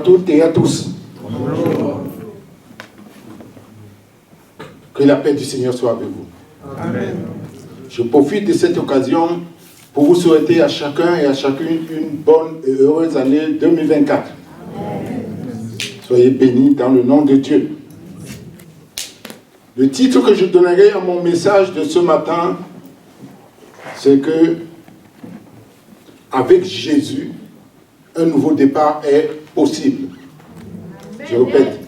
à toutes et à tous. Bonjour. Que la paix du Seigneur soit avec vous. Amen. Je profite de cette occasion pour vous souhaiter à chacun et à chacune une bonne et heureuse année 2024. Amen. Soyez bénis dans le nom de Dieu. Le titre que je donnerai à mon message de ce matin, c'est que avec Jésus, un nouveau départ est possible. Je répète,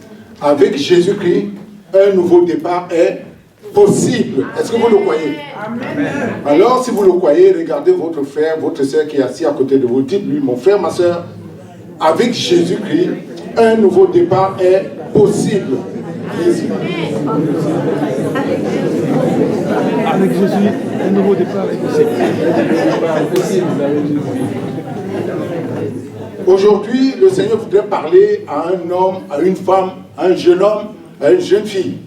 avec Jésus-Christ, un nouveau départ est possible. Est-ce que vous le croyez? Amen. Alors, si vous le croyez, regardez votre frère, votre soeur qui est assis à côté de vous. Dites-lui, mon frère, ma soeur, avec Jésus-Christ, un nouveau départ est possible. Avec Jésus, un nouveau départ est possible. Aujourd'hui, le Seigneur voudrait parler à un homme, à une femme, à un jeune homme, à une jeune fille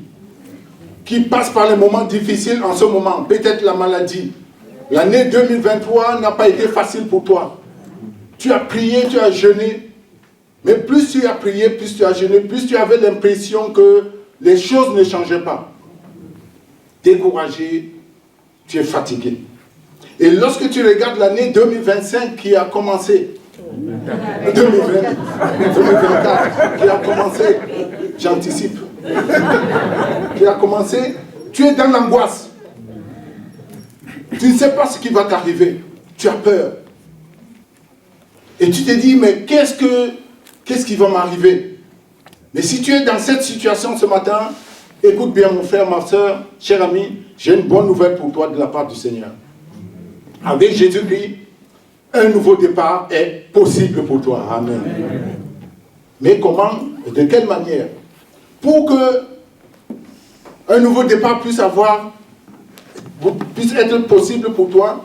qui passe par les moments difficiles en ce moment. Peut-être la maladie. L'année 2023 n'a pas été facile pour toi. Tu as prié, tu as jeûné. Mais plus tu as prié, plus tu as jeûné, plus tu avais l'impression que les choses ne changeaient pas. Découragé, tu es fatigué. Et lorsque tu regardes l'année 2025 qui a commencé, 2024 qui a commencé, j'anticipe, qui a commencé, tu es dans l'angoisse. Tu ne sais pas ce qui va t'arriver. Tu as peur. Et tu te dis, mais qu'est-ce qui va m'arriver? Mais si tu es dans cette situation ce matin, écoute bien mon frère, ma soeur, cher ami, j'ai une bonne nouvelle pour toi de la part du Seigneur. Avec Jésus-Christ, un nouveau départ est possible pour toi. Amen. Mais comment et de quelle manière? Pour que un nouveau départ puisse être possible pour toi,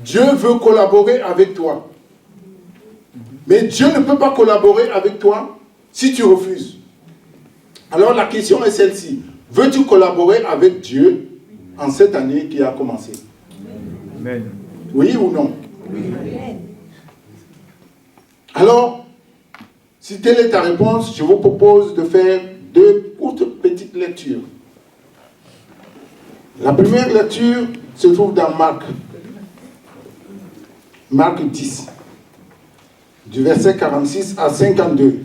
Dieu veut collaborer avec toi. Mais Dieu ne peut pas collaborer avec toi si tu refuses. Alors la question est celle-ci. Veux-tu collaborer avec Dieu en cette année qui a commencé? Amen. Oui ou non? Oui. Alors, si telle est ta réponse, je vous propose de faire deux courtes petites lectures. La première lecture se trouve dans Marc. Marc 10. Du verset 46 à 52.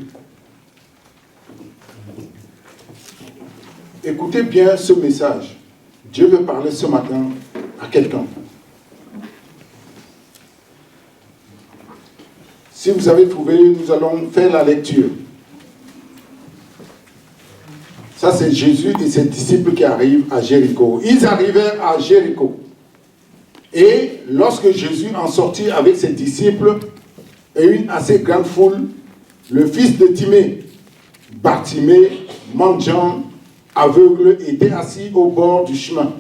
Écoutez bien ce message. Dieu veut parler ce matin à quelqu'un. Si vous avez trouvé, nous allons faire la lecture. Ça, c'est Jésus et ses disciples qui arrivent à Jéricho. Ils arrivèrent à Jéricho. Et lorsque Jésus en sortit avec ses disciples et une assez grande foule, le fils de Timée, Bartimée, mendiant, aveugle, était assis au bord du chemin.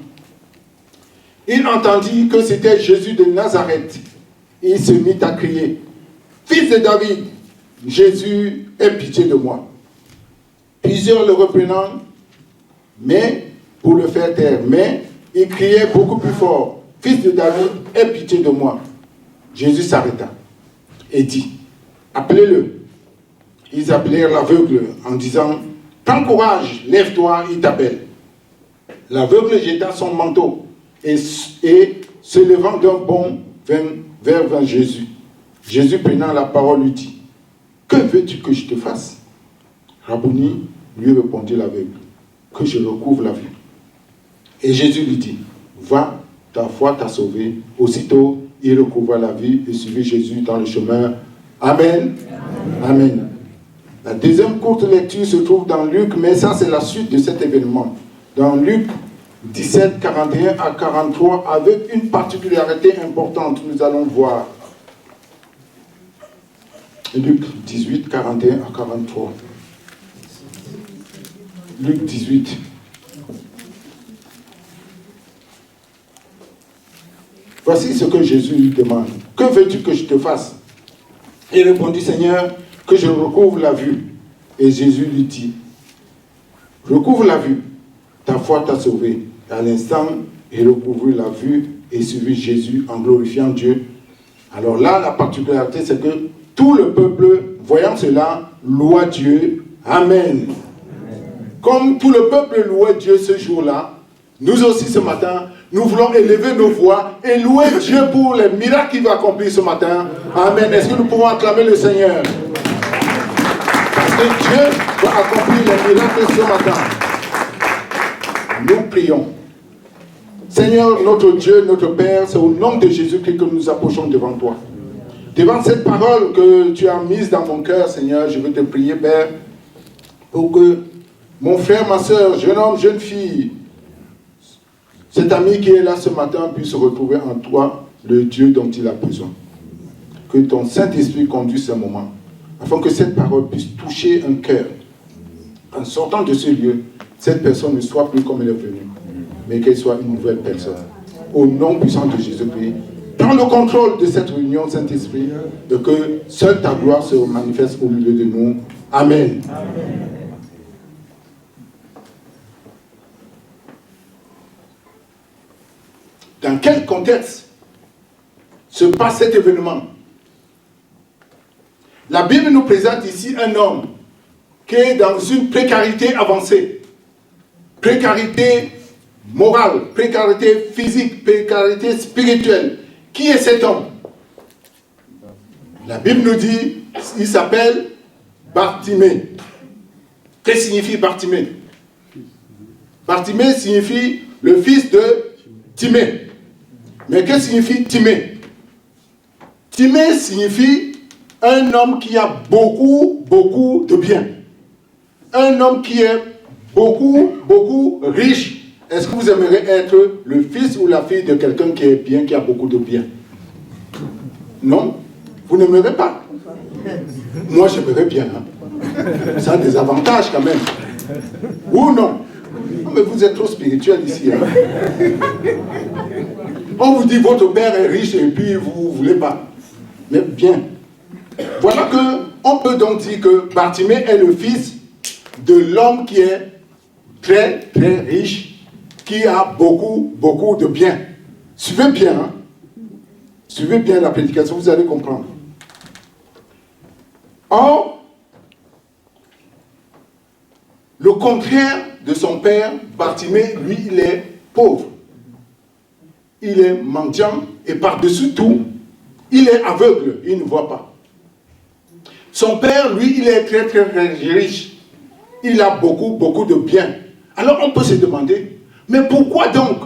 Il entendit que c'était Jésus de Nazareth. Il se mit à crier, « Fils de David, Jésus, aie pitié de moi. » Plusieurs le reprenant, mais pour le faire taire. Mais il criait beaucoup plus fort, « Fils de David, aie pitié de moi. » Jésus s'arrêta et dit, « Appelez-le. » Ils appelèrent l'aveugle en disant, « Prends courage, lève-toi, il t'appelle. » L'aveugle jeta son manteau et se levant d'un bond vers Jésus. Jésus prenant la parole lui dit, « Que veux-tu que je te fasse? » Rabouni, lui répondit l'aveugle, « Que je recouvre la vue. » Et Jésus lui dit, « Va, ta foi t'a sauvé. » Aussitôt, il recouvra la vue et suivit Jésus dans le chemin. Amen. Amen. La deuxième courte lecture se trouve dans Luc, mais ça c'est la suite de cet événement. Dans Luc 17, 41 à 43, avec une particularité importante, nous allons voir. Luc 18, 41 à 43. Luc 18. Voici ce que Jésus lui demande. « Que veux-tu que je te fasse ?» Il répondit, « Seigneur, que je recouvre la vue. » Et Jésus lui dit, « Recouvre la vue, ta foi t'a sauvé. » À l'instant, il recouvrit la vue et suivit Jésus en glorifiant Dieu. Alors là, la particularité, c'est que tout le peuple voyant cela, loua Dieu. Amen. Comme tout le peuple louait Dieu ce jour-là, nous aussi ce matin, nous voulons élever nos voix et louer Dieu pour les miracles qu'il va accomplir ce matin. Amen. Est-ce que nous pouvons acclamer le Seigneur? Parce que Dieu va accomplir les miracles ce matin. Nous prions. Seigneur, notre Dieu, notre Père, c'est au nom de Jésus-Christ que nous nous approchons devant toi. Devant cette parole que tu as mise dans mon cœur, Seigneur, je veux te prier, Père, pour que mon frère, ma soeur, jeune homme, jeune fille, cet ami qui est là ce matin puisse retrouver en toi le Dieu dont il a besoin. Que ton Saint-Esprit conduise ce moment, afin que cette parole puisse toucher un cœur. En sortant de ce lieu, cette personne ne soit plus comme elle est venue, mais qu'elle soit une nouvelle personne. Au nom puissant de Jésus-Christ, prends le contrôle de cette réunion, Saint-Esprit, et que seule ta gloire se manifeste au milieu de nous. Amen. Amen. Dans quel contexte se passe cet événement? La Bible nous présente ici un homme qui est dans une précarité avancée. Précarité morale, précarité physique, précarité spirituelle. Qui est cet homme? La Bible nous dit, il s'appelle Bartimée. Qu'est-ce que signifie Bartimée? Bartimée signifie le fils de Timée. Mais qu'est-ce que signifie Timée? Timée signifie un homme qui a beaucoup de biens. Un homme qui est beaucoup riche. Est-ce que vous aimeriez être le fils ou la fille de quelqu'un qui est bien, qui a beaucoup de biens? Non? Vous n'aimerez pas? Moi, j'aimerais bien. Hein? Ça a des avantages quand même. Ou non? Non, mais vous êtes trop spirituel ici. Hein? On vous dit votre père est riche et puis vous ne voulez pas. Mais bien. Voilà que on peut donc dire que Bartimée est le fils de l'homme qui est très riche, qui a beaucoup de biens. Suivez bien. Hein? Suivez bien la prédication, vous allez comprendre. Or, le contraire de son père, Bartimée, lui, il est pauvre. Il est mendiant et par-dessus tout, il est aveugle, il ne voit pas. Son père, lui, il est très riche. Il a beaucoup de biens. Alors on peut se demander, mais pourquoi donc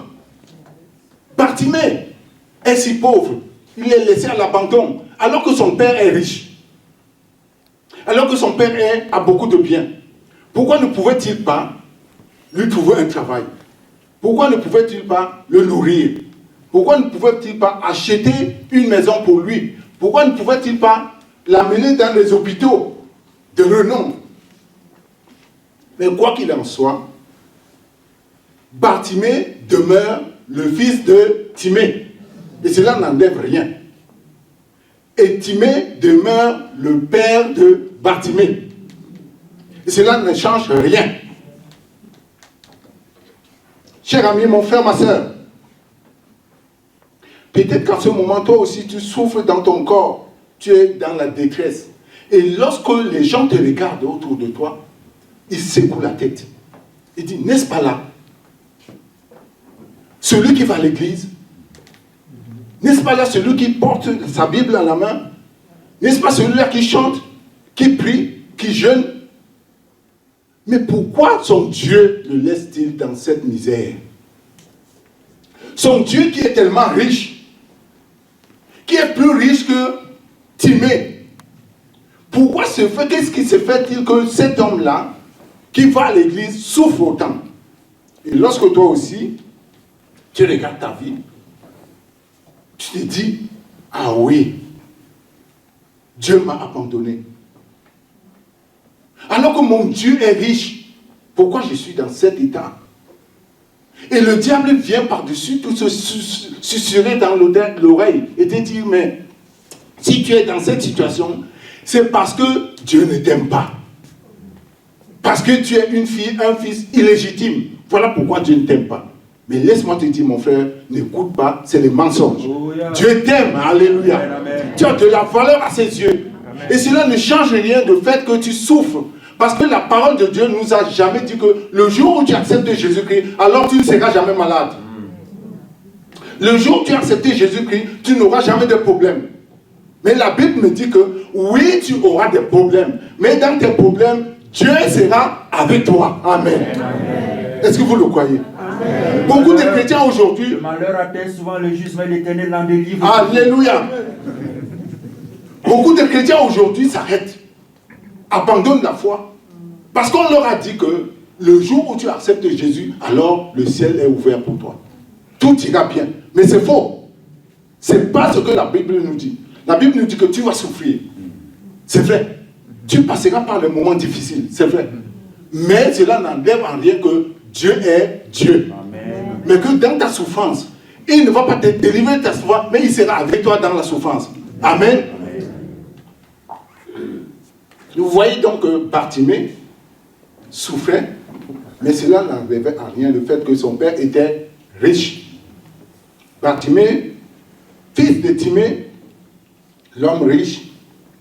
Bartimée est si pauvre? Il est laissé à l'abandon, alors que son père est riche. Alors que son père a beaucoup de biens. Pourquoi ne pouvait-il pas lui trouver un travail? Pourquoi ne pouvait-il pas le nourrir? Pourquoi ne pouvait-il pas acheter une maison pour lui? Pourquoi ne pouvait-il pas l'amener dans les hôpitaux de renom? Mais quoi qu'il en soit, Bartimée demeure le fils de Timée. Et cela n'enlève rien. Et Timée demeure le père de Bartimée. Et cela ne change rien. Cher ami, mon frère, ma soeur, peut-être qu'en ce moment, toi aussi, tu souffres dans ton corps. Tu es dans la détresse. Et lorsque les gens te regardent autour de toi, ils secouent la tête. Ils disent, n'est-ce pas là? Celui qui va à l'église? N'est-ce pas là celui qui porte sa Bible à la main? N'est-ce pas celui-là qui chante, qui prie, qui jeûne? Mais pourquoi son Dieu le laisse-t-il dans cette misère? Son Dieu qui est tellement riche, qui est plus riche que Timée. Pourquoi qu'est-ce qui se fait-il que cet homme-là, qui va à l'église, souffre autant? Et lorsque toi aussi, tu regardes ta vie, tu te dis, ah oui, Dieu m'a abandonné. Alors que mon Dieu est riche, pourquoi je suis dans cet état? Et le diable vient par-dessus tout se susurrer dans l'oreille et te dire, mais si tu es dans cette situation, c'est parce que Dieu ne t'aime pas. Parce que tu es une fille, un fils illégitime. Voilà pourquoi Dieu ne t'aime pas. Mais laisse-moi te dire, mon frère, n'écoute pas, c'est les mensonges. Oh, yeah. Dieu t'aime, alléluia. Amen. Tu as de la valeur à ses yeux. Amen. Et cela ne change rien du fait que tu souffres. Parce que la parole de Dieu nous a jamais dit que le jour où tu acceptes Jésus-Christ, alors tu ne seras jamais malade. Le jour où tu as accepté Jésus-Christ, tu n'auras jamais de problème. Mais la Bible me dit que oui, tu auras des problèmes. Mais dans tes problèmes, Dieu sera avec toi. Amen. Est-ce que vous le croyez? Amen. Beaucoup de chrétiens aujourd'hui... Le malheur attend souvent le jugement de l'Éternel l'en délivre. Alléluia. Beaucoup de chrétiens aujourd'hui s'arrêtent, abandonnent la foi, parce qu'on leur a dit que le jour où tu acceptes Jésus, alors le ciel est ouvert pour toi. Tout ira bien. Mais c'est faux. Ce n'est pas ce que la Bible nous dit. La Bible nous dit que tu vas souffrir. C'est vrai. Tu passeras par les moments difficiles. C'est vrai. Mais cela n'enlève en rien que Dieu est Dieu. Amen. Mais que dans ta souffrance, il ne va pas te délivrer de ta souffrance, mais il sera avec toi dans la souffrance. Amen. Vous voyez donc que Bartimée souffrait, mais cela n'enlevait en rien le fait que son père était riche. Bartimée, fils de Timée, l'homme riche,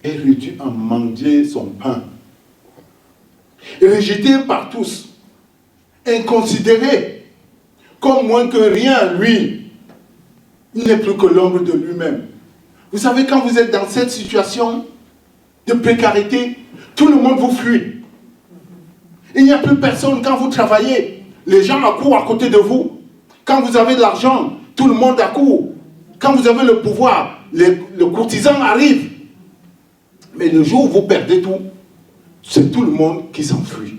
est réduit à mendier son pain. Rejeté par tous, inconsidéré, comme moins que rien, lui, il n'est plus que l'ombre de lui-même. Vous savez, quand vous êtes dans cette situation de précarité, tout le monde vous fuit. Il n'y a plus personne quand vous travaillez. Les gens accourent à côté de vous. Quand vous avez de l'argent, tout le monde accourt. Quand vous avez le pouvoir, le courtisan arrive. Mais le jour où vous perdez tout, c'est tout le monde qui s'enfuit.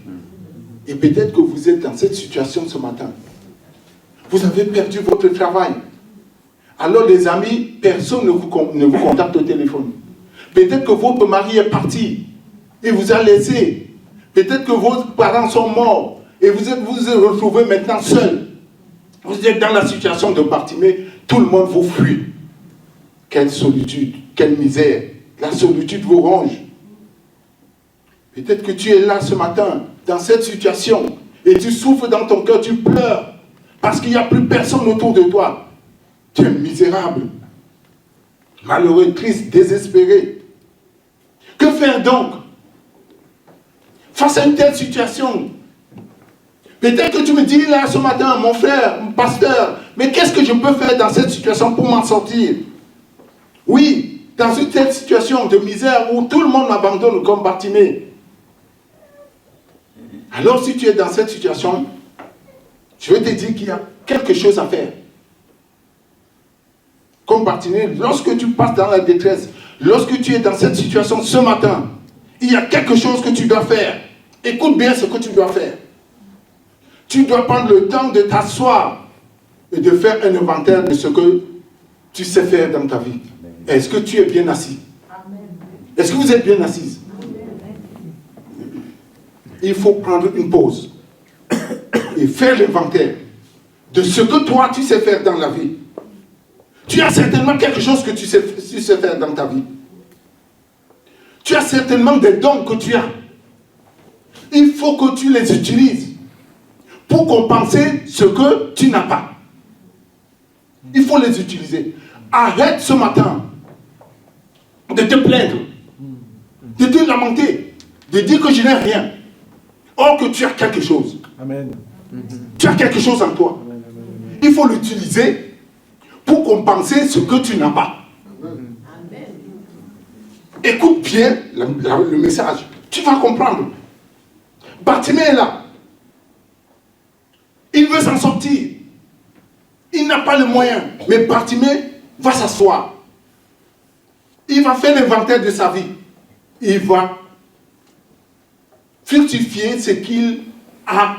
Et peut-être que vous êtes dans cette situation ce matin. Vous avez perdu votre travail. Alors les amis, personne ne vous contacte au téléphone. Peut-être que votre mari est parti et vous a laissé. Peut-être que vos parents sont morts et vous vous retrouvez maintenant seul. Vous êtes dans la situation de Bartimée, tout le monde vous fuit. Quelle solitude, quelle misère. La solitude vous ronge. Peut-être que tu es là ce matin, dans cette situation, et tu souffres dans ton cœur, tu pleures, parce qu'il n'y a plus personne autour de toi. Tu es misérable, malheureux, triste, désespéré. Que faire donc face à une telle situation? Peut-être que tu me dis là ce matin, mon frère, mon pasteur, mais qu'est-ce que je peux faire dans cette situation pour m'en sortir? Oui, dans une telle situation de misère où tout le monde m'abandonne comme Bartimée. Alors si tu es dans cette situation, je vais te dire qu'il y a quelque chose à faire. Comme Bartimée, lorsque tu passes dans la détresse, lorsque tu es dans cette situation ce matin, il y a quelque chose que tu dois faire. Écoute bien ce que tu dois faire. Tu dois prendre le temps de t'asseoir et de faire un inventaire de ce que tu sais faire dans ta vie. Est-ce que tu es bien assis? Est-ce que vous êtes bien assise? Il faut prendre une pause et faire l'inventaire de ce que toi tu sais faire dans la vie. Tu as certainement quelque chose que tu sais faire dans ta vie. Tu as certainement des dons que tu as. Il faut que tu les utilises pour compenser ce que tu n'as pas. Il faut les utiliser. Arrête ce matin de te plaindre, de te lamenter, de dire que je n'ai rien. Or que tu as quelque chose. Amen. Tu as quelque chose en toi. Il faut l'utiliser pour compenser ce que tu n'as pas. Amen. Écoute bien le message. Tu vas comprendre. Bartimée est là. Il veut s'en sortir. Il n'a pas le moyen. Mais Bartimée va s'asseoir. Il va faire l'inventaire de sa vie. Il va fructifier ce qu'il a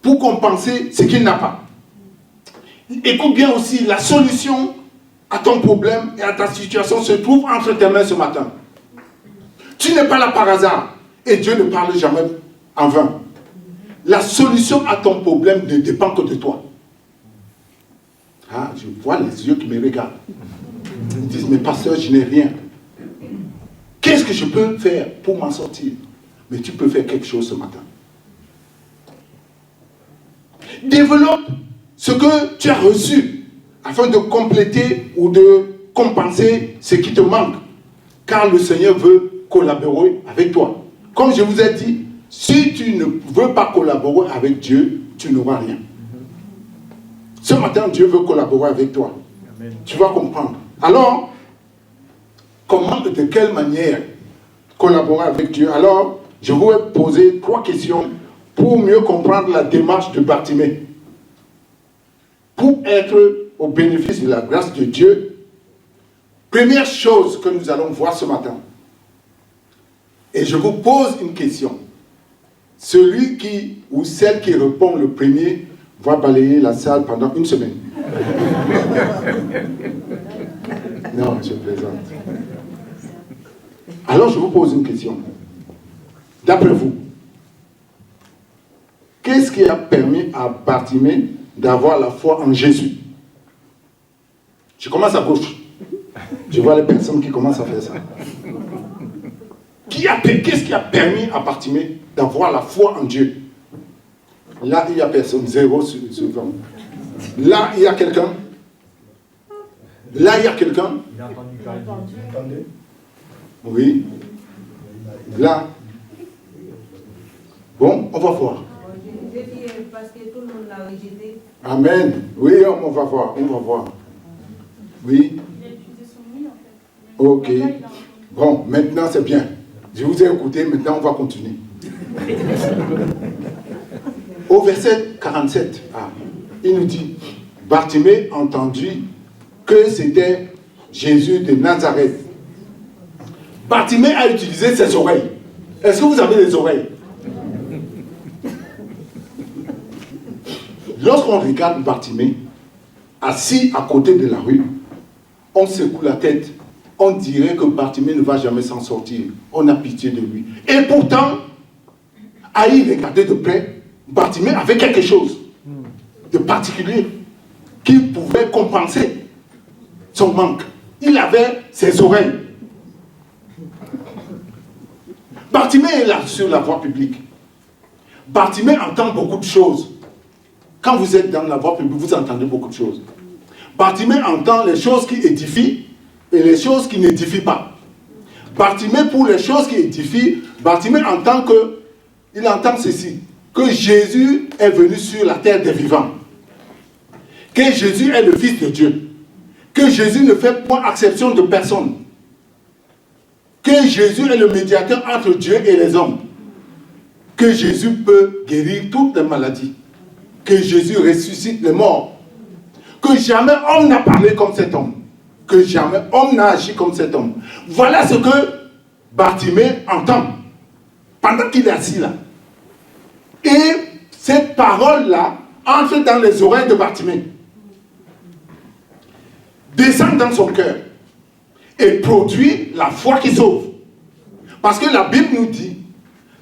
pour compenser ce qu'il n'a pas. Écoute bien aussi, la solution à ton problème et à ta situation se trouve entre tes mains ce matin. Tu n'es pas là par hasard et Dieu ne parle jamais en vain. La solution à ton problème ne dépend que de toi. Ah, je vois les yeux qui me regardent. Ils disent, mais pasteur, je n'ai rien. Qu'est-ce que je peux faire pour m'en sortir? Mais tu peux faire quelque chose ce matin. Développe ce que tu as reçu afin de compléter ou de compenser ce qui te manque. Car le Seigneur veut collaborer avec toi. Comme je vous ai dit, si tu ne veux pas collaborer avec Dieu, tu n'auras rien. Ce matin, Dieu veut collaborer avec toi. Amen. Tu vas comprendre. Alors, comment, de quelle manière collaborer avec Dieu? Alors, je vous ai posé 3 questions pour mieux comprendre la démarche de Bartimée. Pour être au bénéfice de la grâce de Dieu, première chose que nous allons voir ce matin, et je vous pose une question. Celui qui ou celle qui répond le premier va balayer la salle pendant 1 semaine. Non, je plaisante. Alors je vous pose une question. D'après vous, qu'est-ce qui a permis à Bartimée d'avoir la foi en Jésus? Je commence à gauche. Je vois les personnes qui commencent à faire ça. Qu'est-ce qui a permis à Bartimée d'avoir la foi en Dieu? Là, il n'y a personne. 0 sur 20. Là, il y a quelqu'un. Là, il y a quelqu'un. Il a entendu. Oui. Là. Bon, on va voir. Parce que tout le monde l'a rejeté. Amen. Oui, on va voir. On va voir. Oui. Ok. Bon, maintenant c'est bien. Je vous ai écouté, maintenant on va continuer. Au verset 47, il nous dit, Bartimée entendit que c'était Jésus de Nazareth. Bartimée a utilisé ses oreilles. Est-ce que vous avez des oreilles? Lorsqu'on regarde Bartimée, assis à côté de la rue, on secoue la tête. On dirait que Bartimée ne va jamais s'en sortir. On a pitié de lui. Et pourtant, à y regarder de près, Bartimée avait quelque chose de particulier qui pouvait compenser son manque. Il avait ses oreilles. Bartimée est là sur la voie publique. Bartimée entend beaucoup de choses. Quand vous êtes dans la voie publique, vous entendez beaucoup de choses. Bartimée entend les choses qui édifient et les choses qui n'édifient pas. Bartimée, pour les choses qui édifient, Bartimée entend ceci, que Jésus est venu sur la terre des vivants, que Jésus est le Fils de Dieu, que Jésus ne fait point exception de personne, que Jésus est le médiateur entre Dieu et les hommes, que Jésus peut guérir toutes les maladies, que Jésus ressuscite les morts, que jamais homme n'a parlé comme cet homme, que jamais homme n'a agi comme cet homme. Voilà ce que Bartimée entend pendant qu'il est assis là. Et cette parole-là entre dans les oreilles de Bartimée, descend dans son cœur et produit la foi qui sauve. Parce que la Bible nous dit,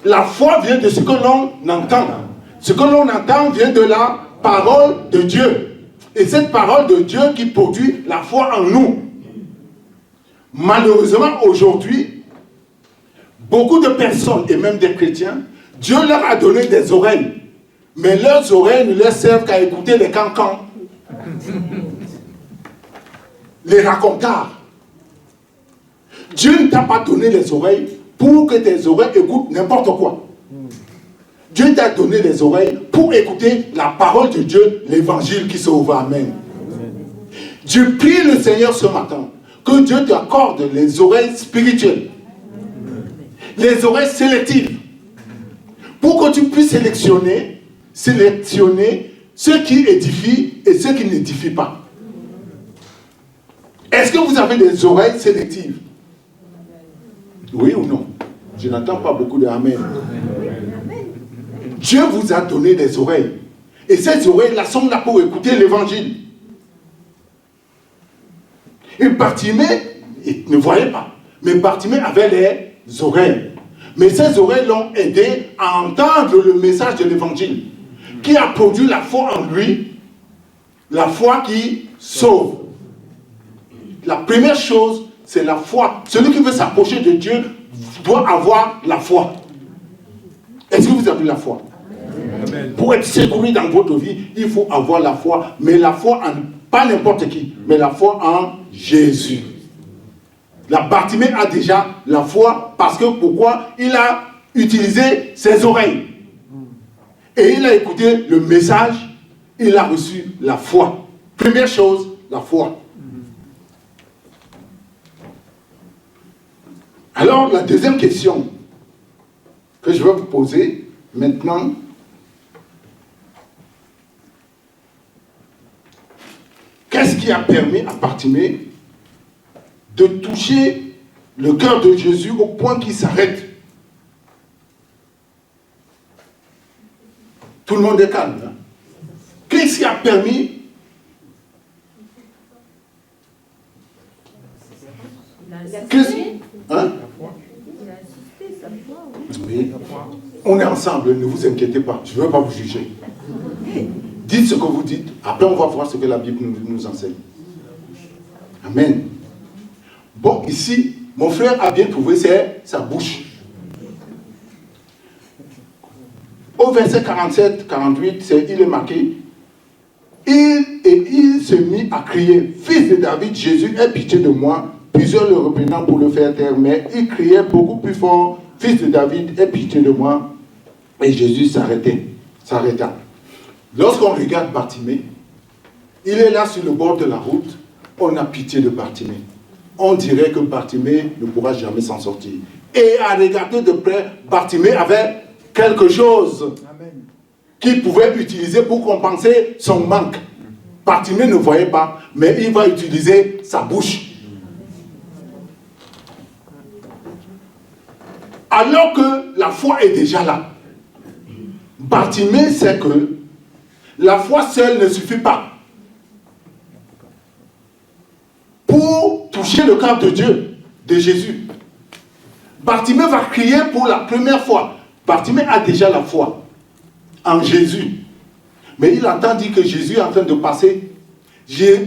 la foi vient de ce que l'on entend. Ce que l'on entend vient de la parole de Dieu. Et cette parole de Dieu qui produit la foi en nous. Malheureusement, aujourd'hui, beaucoup de personnes, et même des chrétiens, Dieu leur a donné des oreilles. Mais leurs oreilles ne leur servent qu'à écouter les cancans, les racontars. Dieu ne t'a pas donné les oreilles pour que tes oreilles écoutent n'importe quoi. Dieu t'a donné les oreilles pour écouter la parole de Dieu, l'évangile qui sauve. Amen. Je prie le Seigneur ce matin que Dieu t'accorde les oreilles spirituelles, les oreilles sélectives, pour que tu puisses sélectionner ce qui édifie et ce qui n'édifie pas. Est-ce que vous avez des oreilles sélectives? Oui ou non? Je n'entends pas beaucoup de amen. Dieu vous a donné des oreilles. Et ces oreilles-là sont là pour écouter l'évangile. Et Bartimée, il ne voyait pas. Mais Bartimée avait les oreilles. Mais ces oreilles l'ont aidé à entendre le message de l'évangile, qui a produit la foi en lui, la foi qui sauve. La première chose, c'est la foi. Celui qui veut s'approcher de Dieu doit avoir la foi. Est-ce que vous avez la foi? Amen. Pour être secouru dans votre vie, il faut avoir la foi. Mais la foi en pas n'importe qui, mais la foi en Jésus. La Bartimée a déjà la foi Parce que pourquoi? Il a utilisé ses oreilles. Et il a écouté le message, il a reçu la foi. Première chose, la foi. Alors, la deuxième question que je vais vous poser maintenant, qu'est-ce qui a permis à Bartimée de toucher le cœur de Jésus au point qu'il s'arrête? Tout le monde est calme. Hein? Qu'est-ce qui a permis? Hein? Oui. On est ensemble, ne vous inquiétez pas, je ne veux pas vous juger. Dites ce que vous dites, après on va voir ce que la Bible nous enseigne. Amen. Bon, ici, mon frère a bien trouvé, c'est sa bouche. Au verset 47, 48, il est marqué, il se mit à crier, « Fils de David, Jésus, aie pitié de moi. » Plusieurs le reprenant pour le faire taire, mais il criait beaucoup plus fort, « Fils de David, aie pitié de moi. » Et Jésus s'arrêta. Lorsqu'on regarde Bartimée, il est là sur le bord de la route, on a pitié de Bartimée. On dirait que Bartimée ne pourra jamais s'en sortir. Et à regarder de près, Bartimée avait quelque chose qu'il pouvait utiliser pour compenser son manque. Bartimée ne voyait pas, mais il va utiliser sa bouche. Alors que la foi est déjà là. Bartimée sait que la foi seule ne suffit pas pour toucher le cœur de Dieu, de Jésus. Bartimée va crier pour la première fois. Bartimée a déjà la foi en Jésus. Mais il entend dire que Jésus est en train de passer.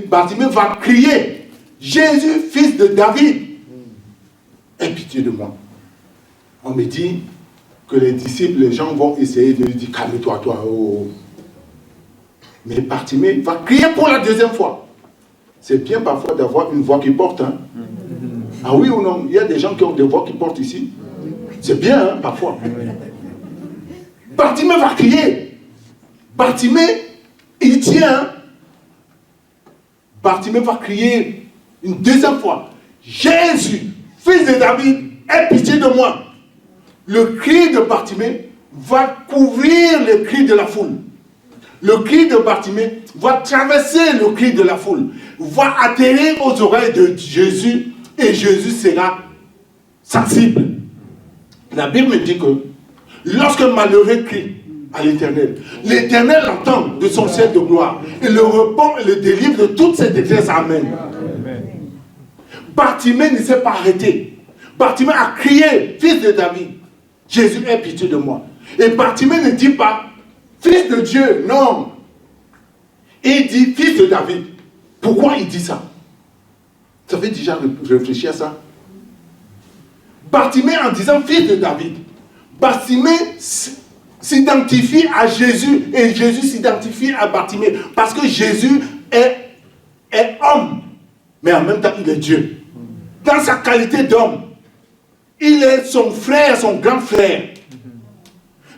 Bartimée va crier, « Jésus, fils de David, aie pitié de moi. » On me dit que les disciples, les gens vont essayer de lui dire, « Calme-toi, toi. Oh. » Mais Bartimée va crier pour la deuxième fois. C'est bien parfois d'avoir une voix qui porte. Hein? Ah oui ou non? Il y a des gens qui ont des voix qui portent ici. C'est bien, hein, parfois. Bartimée va crier. Bartimée, il tient. Hein? Bartimée va crier une deuxième fois. Jésus, fils de David, aie pitié de moi. Le cri de Bartimée va couvrir le cri de la foule. Le cri de Bartimée va traverser le cri de la foule, va atterrir aux oreilles de Jésus et Jésus sera sensible. La Bible me dit que lorsque malheureux crie à l'Éternel, l'Éternel entend de son ciel de gloire et le répond et le délivre de toutes ses détresses. Amen. Bartimée ne s'est pas arrêté. Bartimée a crié, fils de David, Jésus aie pitié de moi. Et Bartimée ne dit pas, fils de Dieu, non. Il dit, fils de David. Pourquoi il dit ça? Vous avez déjà réfléchi à ça? Bartimée en disant fils de David, Bartimée s'identifie à Jésus et Jésus s'identifie à Bartimée parce que Jésus est homme, mais en même temps il est Dieu. Dans sa qualité d'homme, il est son frère, son grand frère.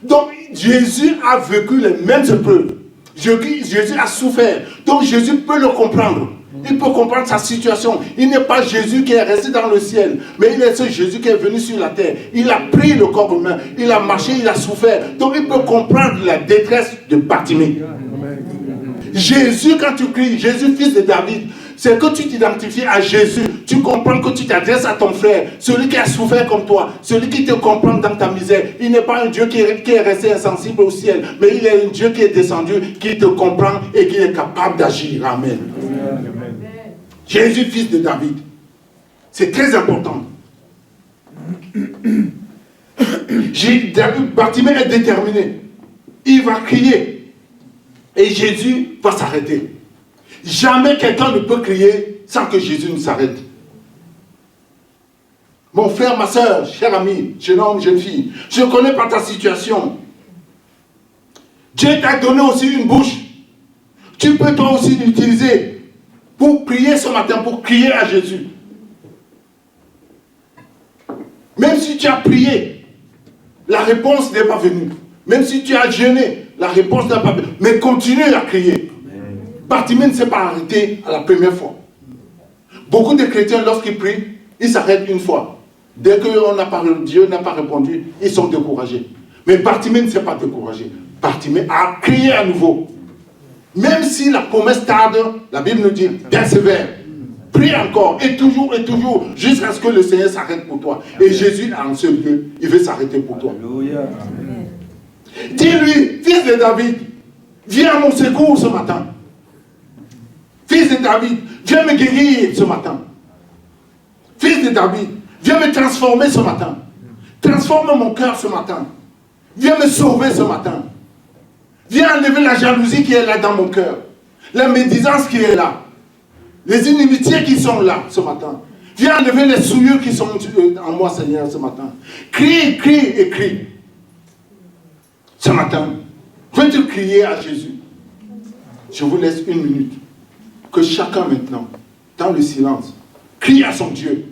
Donc Jésus a vécu les mêmes épreuves. Jésus a souffert. Donc Jésus peut le comprendre. Il peut comprendre sa situation. Il n'est pas Jésus qui est resté dans le ciel, mais il est ce Jésus qui est venu sur la terre. Il a pris le corps humain, il a marché, il a souffert. Donc il peut comprendre la détresse de Bartimée. Jésus, quand tu cries, Jésus, fils de David, c'est que tu t'identifies à Jésus. Tu comprends que tu t'adresses à ton frère, celui qui a souffert comme toi, celui qui te comprend dans ta misère. Il n'est pas un Dieu qui est resté insensible au ciel, mais il est un Dieu qui est descendu, qui te comprend et qui est capable d'agir. Amen. Jésus, fils de David. C'est très important. Bartimée est déterminé. Il va crier. Et Jésus va s'arrêter. Jamais quelqu'un ne peut crier sans que Jésus ne s'arrête. Mon frère, ma soeur, cher ami, jeune homme, jeune fille, je ne connais pas ta situation. Dieu t'a donné aussi une bouche. Tu peux toi aussi l'utiliser pour prier ce matin, pour crier à Jésus. Même si tu as prié, la réponse n'est pas venue. Même si tu as jeûné, la réponse n'est pas venue. Mais continue à crier. Bartimée ne s'est pas arrêté à la première fois. Beaucoup de chrétiens, lorsqu'ils prient, ils s'arrêtent une fois. Dès que Dieu n'a pas répondu, ils sont découragés. Mais Bartimée ne s'est pas découragé. Bartimée a crié à nouveau. Même si la promesse tarde, la Bible nous dit, persévère. Prie encore, et toujours, jusqu'à ce que le Seigneur s'arrête pour toi. Et Jésus, en ce lieu, il veut s'arrêter pour toi. Alléluia. Dis-lui, fils de David, viens à mon secours ce matin. Fils de David, viens me guérir ce matin. Fils de David, viens me transformer ce matin. Transforme mon cœur ce matin. Viens me sauver ce matin. Viens enlever la jalousie qui est là dans mon cœur. La médisance qui est là. Les inimitiés qui sont là ce matin. Viens enlever les souillures qui sont en moi, Seigneur, ce matin. Crie, crie et crie. Ce matin, veux-tu crier à Jésus? Je vous laisse une minute. Que chacun maintenant, dans le silence, crie à son Dieu.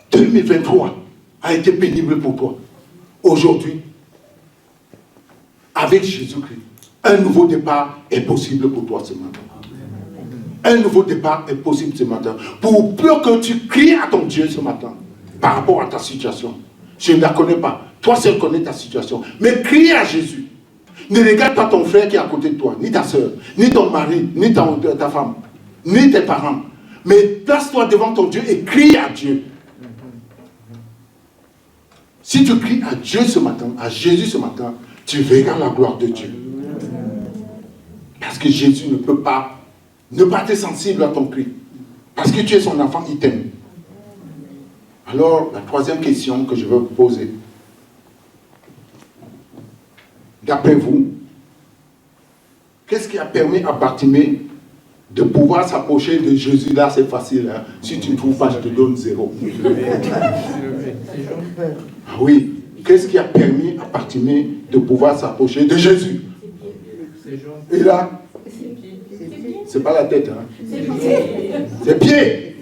« 2023 a été pénible pour toi. Aujourd'hui, avec Jésus-Christ, un nouveau départ est possible pour toi ce matin. Un nouveau départ est possible ce matin. Pour peu que tu cries à ton Dieu ce matin, par rapport à ta situation. Je ne la connais pas. Toi seul connais ta situation. Mais crie à Jésus. Ne regarde pas ton frère qui est à côté de toi, ni ta soeur, ni ton mari, ni ta femme, ni tes parents. Mais place-toi devant ton Dieu et crie à Dieu. Si tu cries à Dieu ce matin, à Jésus ce matin, tu verras la gloire de Dieu. Parce que Jésus ne peut pas ne pas être sensible à ton cri. Parce que tu es son enfant, il t'aime. Alors, la troisième question que je veux vous poser. D'après vous, qu'est-ce qui a permis à Bartimée de pouvoir s'approcher de Jésus? Là, c'est facile. Hein? Si tu ne trouves pas, je te donne 0. Ah oui. Qu'est-ce qui a permis à Bartimée de pouvoir s'approcher de Jésus? Et là, c'est pas la tête. Hein? C'est pied.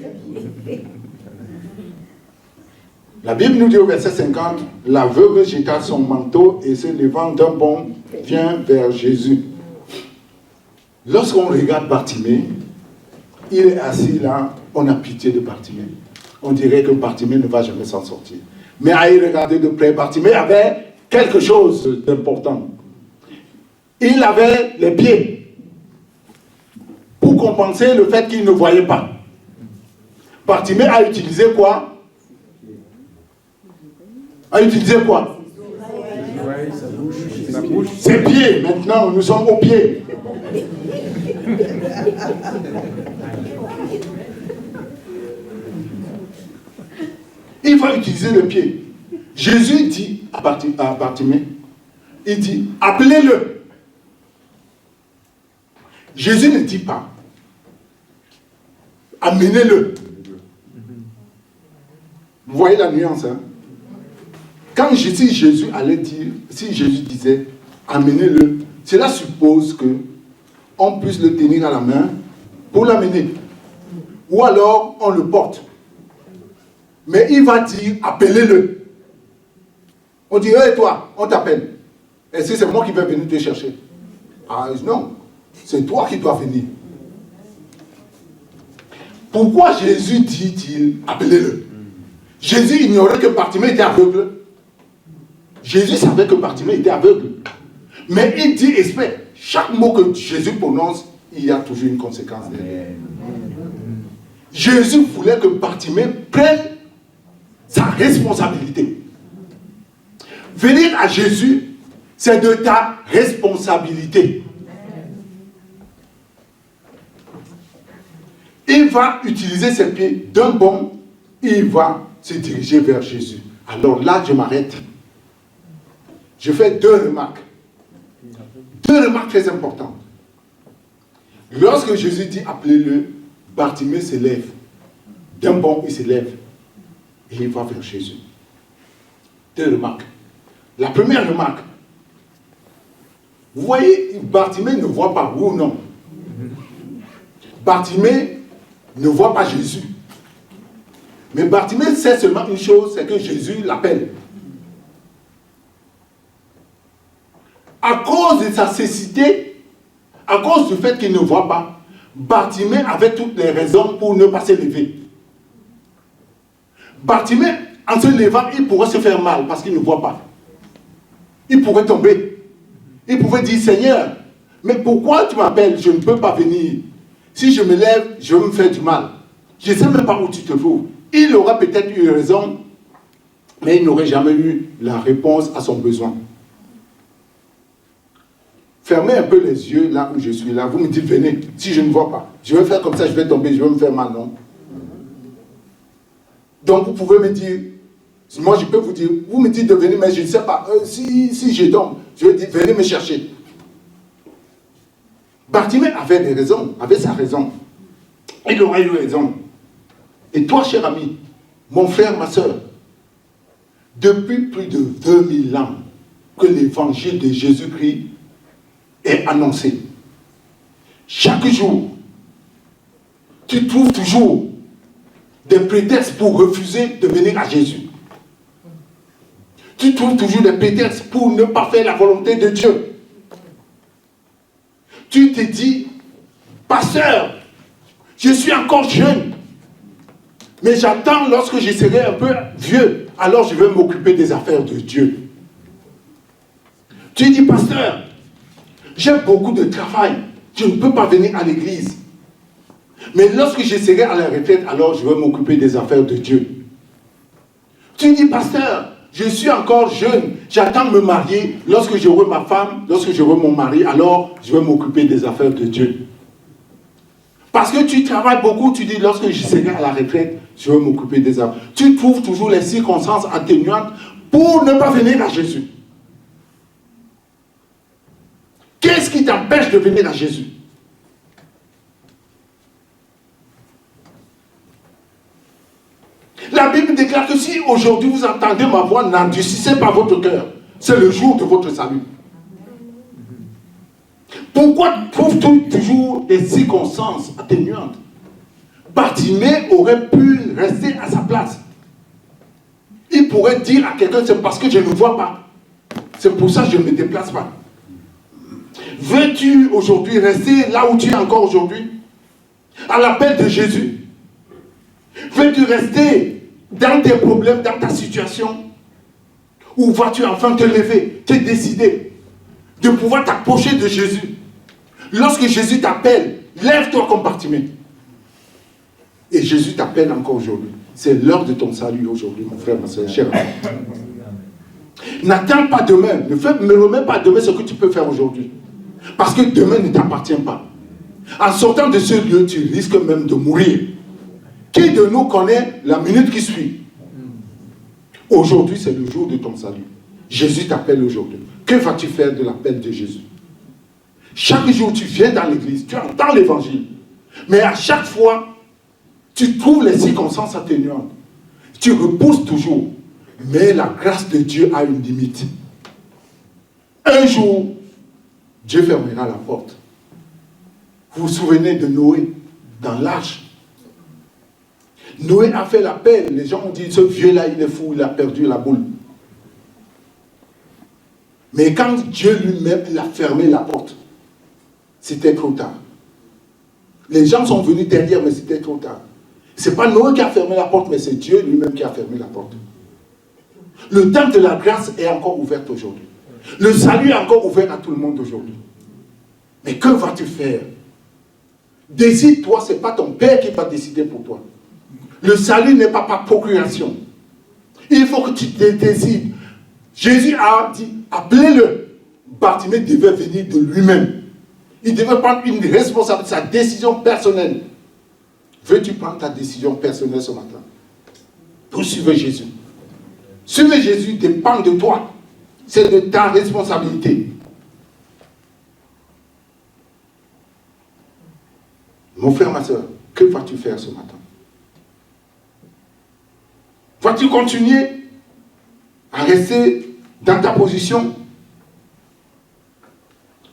La Bible nous dit au verset 50, l'aveugle jeta son manteau et se levant d'un bond, vient vers Jésus. Lorsqu'on regarde Bartimée, il est assis là, on a pitié de Bartimée. On dirait que Bartimée ne va jamais s'en sortir. Mais à y regarder de près, Bartimée avait quelque chose d'important. Il avait les pieds pour compenser le fait qu'il ne voyait pas. Bartimée a utilisé quoi? Ses pieds. Maintenant, nous sommes aux pieds. Il va utiliser le pied. Jésus dit à Bartimée, il dit, appelez-le. Jésus ne dit pas, amenez-le. Vous voyez la nuance, hein? Quand Jésus allait dire, si Jésus disait, amenez-le, cela suppose que on puisse le tenir à la main pour l'amener. Ou alors, on le porte. Mais il va dire, appelez-le. On dit, hé toi, on t'appelle. Est-ce que c'est moi qui vais venir te chercher? Ah non, c'est toi qui dois venir. Pourquoi Jésus dit-il, appelez-le? Jésus ignorait que Bartimée était aveugle. Jésus savait que Bartimée était aveugle. Mais il dit, espère, chaque mot que Jésus prononce, il y a toujours une conséquence derrière. Jésus voulait que Bartimée prenne sa responsabilité. Venir à Jésus, c'est de ta responsabilité. Il va utiliser ses pieds d'un bond, il va se diriger vers Jésus. Alors là, je m'arrête. Je fais deux remarques. Deux remarques très importantes. Lorsque Jésus dit appelez-le, Bartimée se lève. D'un bond, il se lève. Et il va vers Jésus. 2 remarques. La première remarque. Vous voyez, Bartimée ne voit pas, oui ou non? Bartimée ne voit pas Jésus. Mais Bartimée sait seulement une chose, c'est que Jésus l'appelle. À cause de sa cécité, à cause du fait qu'il ne voit pas, Bartimée avait toutes les raisons pour ne pas se lever. Bartimée, en se levant, il pourrait se faire mal parce qu'il ne voit pas. Il pourrait tomber. Il pouvait dire, Seigneur, mais pourquoi tu m'appelles? Je ne peux pas venir. Si je me lève, je vais me faire du mal. Je ne sais même pas où tu te trouves. Il aurait peut-être eu raison, mais il n'aurait jamais eu la réponse à son besoin. Fermez un peu les yeux là où je suis là. Vous me dites, venez. Si je ne vois pas, je vais faire comme ça, je vais tomber, je vais me faire mal, non? Donc vous pouvez me dire, moi je peux vous dire, vous me dites de venir, mais je ne sais pas. Si je tombe, je vais dire, venez me chercher. Bartimée avait des raisons, avait sa raison. Il aurait eu raison. Et toi, cher ami, mon frère, ma soeur, depuis plus de 2000 ans que l'évangile de Jésus-Christ est annoncé, chaque jour, tu trouves toujours des prétextes pour refuser de venir à Jésus. Tu trouves toujours des prétextes pour ne pas faire la volonté de Dieu. Tu te dis, pasteur, je suis encore jeune, mais j'attends lorsque je serai un peu vieux, alors je vais m'occuper des affaires de Dieu. Tu dis, pasteur, j'ai beaucoup de travail, je ne peux pas venir à l'église. Mais lorsque je serai à la retraite, alors je vais m'occuper des affaires de Dieu. Tu dis, pasteur, je suis encore jeune, j'attends de me marier. Lorsque j'aurai ma femme, lorsque j'aurai mon mari, alors je vais m'occuper des affaires de Dieu. Parce que tu travailles beaucoup, tu dis, lorsque je serai à la retraite, je vais m'occuper des affaires. Tu trouves toujours les circonstances atténuantes pour ne pas venir à Jésus. Qu'est-ce qui t'empêche de venir à Jésus? La Bible déclare que si aujourd'hui vous entendez ma voix, n'endurcissez pas votre cœur. C'est le jour de votre salut. Pourquoi trouves-tu toujours des circonstances atténuantes? Bartimée aurait pu rester à sa place. Il pourrait dire à quelqu'un, c'est parce que je ne vois pas. C'est pour ça que je ne me déplace pas. Veux-tu aujourd'hui rester là où tu es encore aujourd'hui? À l'appel de Jésus? Veux-tu rester dans tes problèmes, dans ta situation? Ou vas-tu enfin te lever, te décider de pouvoir t'approcher de Jésus? Lorsque Jésus t'appelle, lève-toi comme Bartimée. Et Jésus t'appelle encore aujourd'hui. C'est l'heure de ton salut aujourd'hui, mon frère, ma soeur, cher ami. N'attends pas demain. Ne me remets pas demain ce que tu peux faire aujourd'hui. Parce que demain ne t'appartient pas. En sortant de ce lieu, tu risques même de mourir. Qui de nous connaît la minute qui suit? Aujourd'hui, c'est le jour de ton salut. Jésus t'appelle aujourd'hui. Que vas-tu faire de l'appel de Jésus? Chaque jour, tu viens dans l'église, tu entends l'évangile. Mais à chaque fois, tu trouves les circonstances atténuantes. Tu repousses toujours. Mais la grâce de Dieu a une limite. Un jour, Dieu fermera la porte. Vous vous souvenez de Noé, dans l'arche? Noé a fait l'appel. Les gens ont dit, ce vieux-là, il est fou, il a perdu la boule. Mais quand Dieu lui-même il a fermé la porte, c'était trop tard. Les gens sont venus derrière, mais c'était trop tard. Ce n'est pas Noé qui a fermé la porte, mais c'est Dieu lui-même qui a fermé la porte. Le temps de la grâce est encore ouvert aujourd'hui. Le salut est encore ouvert à tout le monde aujourd'hui. Mais que vas-tu faire? Décide-toi, ce n'est pas ton père qui va décider pour toi. Le salut n'est pas par procuration. Il faut que tu te décides. Jésus a dit, appelez-le. Bartimée devait venir de lui-même. Il devait prendre une responsabilité, sa décision personnelle. Veux-tu prendre ta décision personnelle ce matin pour suivre Jésus? Suivre Jésus dépend de toi. C'est de ta responsabilité. Mon frère, ma soeur, que vas-tu faire ce matin? Vas-tu continuer à rester dans ta position?